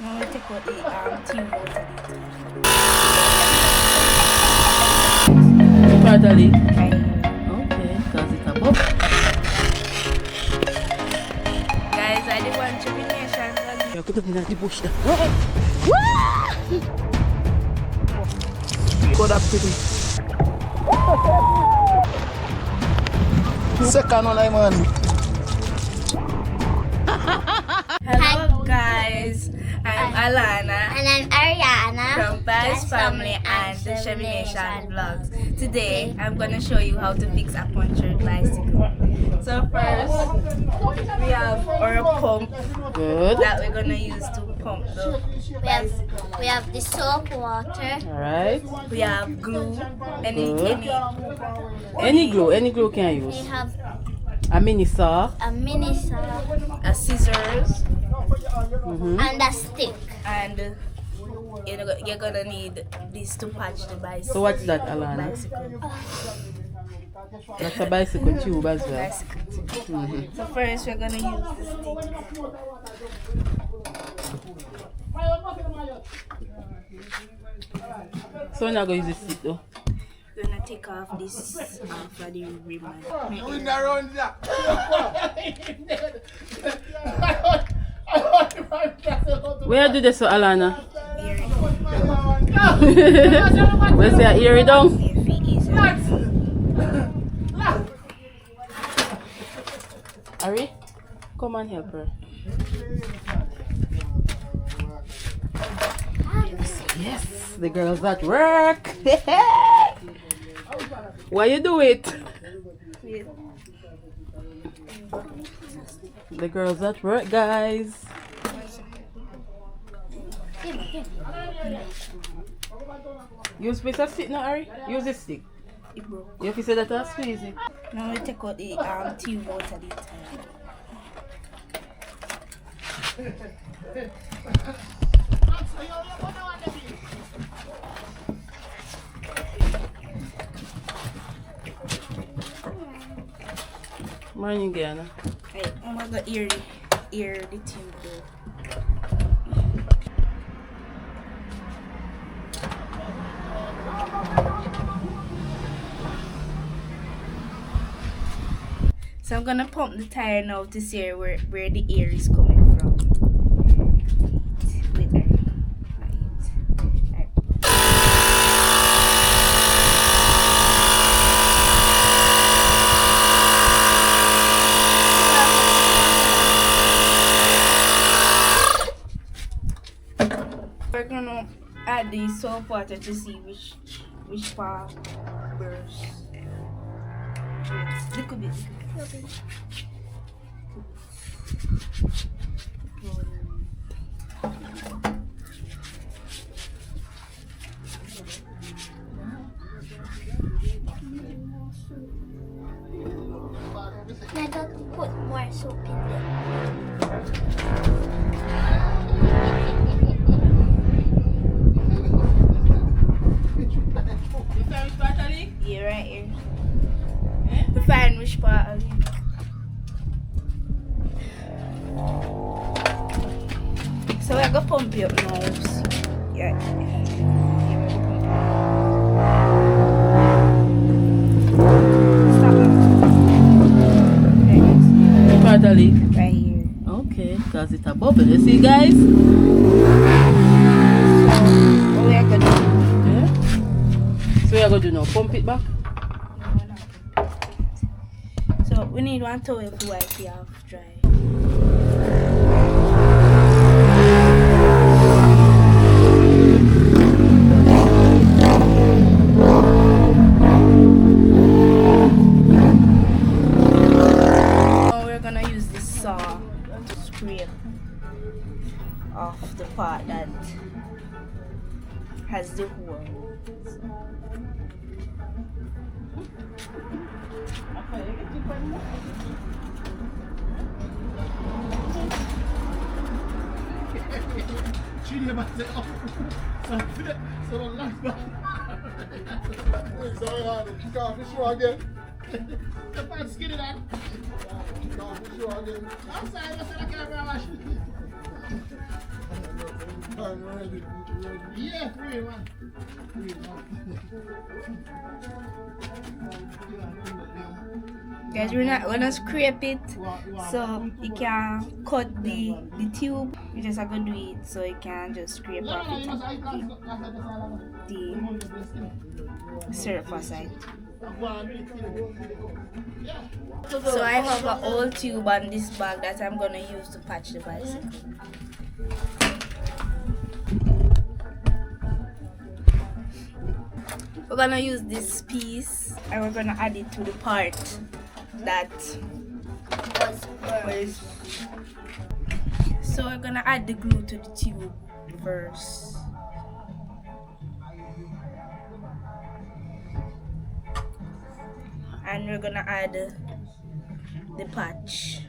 Now we take out the tube out of it. Totally. Right here. Okay, because it's above. Guys, I did one tribulation. You could have been at the bush there. Go that pretty. Second one, man. Hello guys, I'm Alana And I'm Ariana from Tyre's Family and the Chevy Nation Vlogs. Today, I'm going to show you how to fix a punctured bicycle. So first, we have our pump Good. that we're going to use to pump the bicycle. we have the soap water. Alright. We have glue, Any glue can We use. have A mini saw. a mini saw a scissors, and a stick. and you're going to need this to patch the bicycle. So what's that, Alana? Bicycle. That's a bicycle tube as well. Bicycle. So first, we're going to use the stick. So we're not going to use the stick though. We're gonna take off this for the ribbon. Where do this, Alana? Here, Where's your ear down? your feet easy. Ari, come and help her. Yes, the girls at work. Why you do it? The girls at work, guys. Use piece of stick now, Ari. Use this stick. It broke. You have to say that I squeeze it. Now we take out the tube out of the tire. Morning, Guyana. Right, I'm gonna ear the tube though. So I'm gonna pump the tire now to see where the air is coming from. With air. Right. We're gonna add the soap water to see which part bursts. Little bit. I don't put more soap in there. Yeah, right here. To find which part of it. So we're gonna pump you up now. Yeah. Stop now. Totally. Right here. Okay, because it's a bubble. You see, guys? What we are gonna do? Yeah. So we are going to do now. Pump it back. So we need one towel to wipe it off dry. Now we're gonna use this saw to scrape off the part that has the hole. Yeah, 3-1. Guys, we're not gonna scrape it so you can cut the tube. You just have to do it so you can just scrape off it the surface side. So I have an old tube on this bag that I'm gonna use to patch the bicycle. We're gonna use this piece and we're gonna add it to the part that was. So we're gonna add the glue to the tube first. And we're gonna add the patch.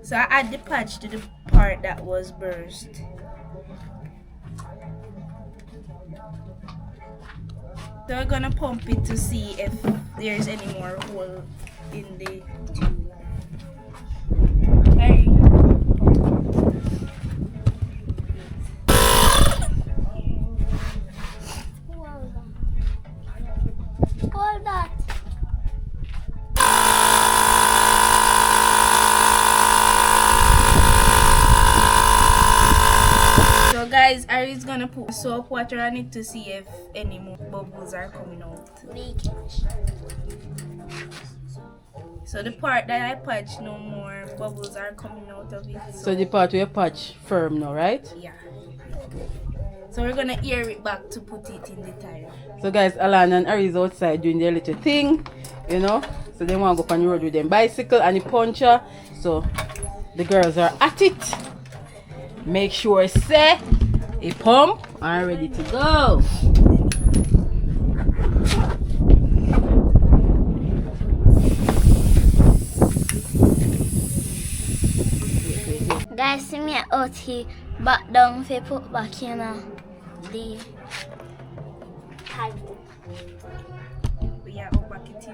So I add the patch to the part that was burst. So we're gonna pump it to see if there's any more hole in the tube. Hey. Hold that. So guys, Ari's gonna put soap water on it to see if any more bubbles are coming out. Leakage. So the part that I patch, no more bubbles are coming out of it. So the part where you patch firm now, right? Yeah. So we're gonna air it back to put it in the tire. So guys, Alan and Ari is outside doing their little thing, you know. So they want to go on the road with them bicycle and the puncher. So the girls are at it. Make sure say a pump and ready to go. Guys, see me out here back down if you put back in the tag. Yeah, I'll back it in.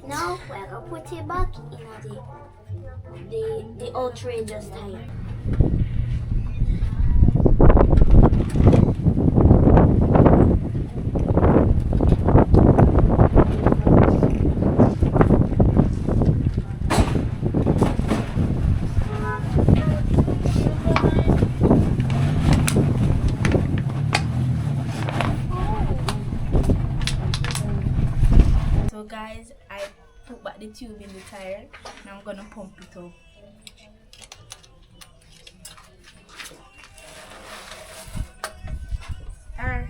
Now we're gonna put it back in the outrageous tire. So guys, I put back the tube in the tire. Now I'm gonna pump it up. R.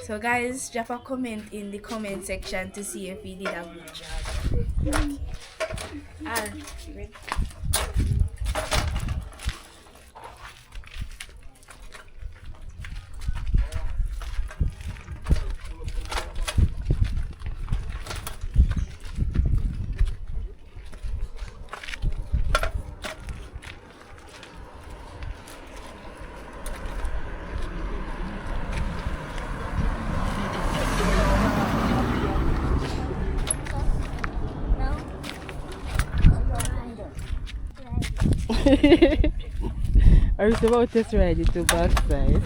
So guys, drop a comment in the comment section to see if we did a good job. Are you about to ride it to backside?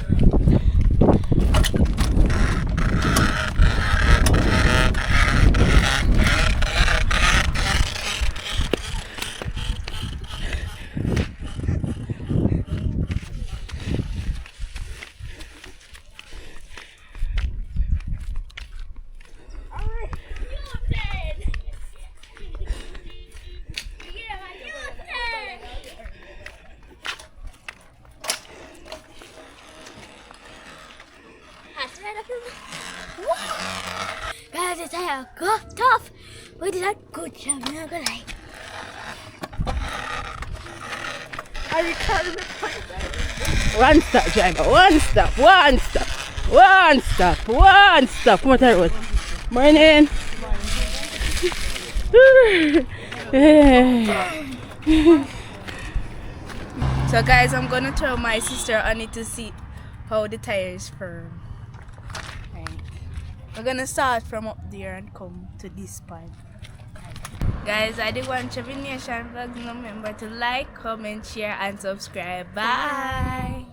Guys, it's a good tough. We did a good job, I'm not gonna lie. One stop, driver. One stop. One stop. One stop. One stop. Come on, Tyre. Morning. So guys, I'm gonna throw my sister on it to see how the tire is firm. Right. We're gonna start from up there and come to this part. Guys, I did want Chevy Nation vlogs. Remember to like, comment, share, and subscribe. Bye.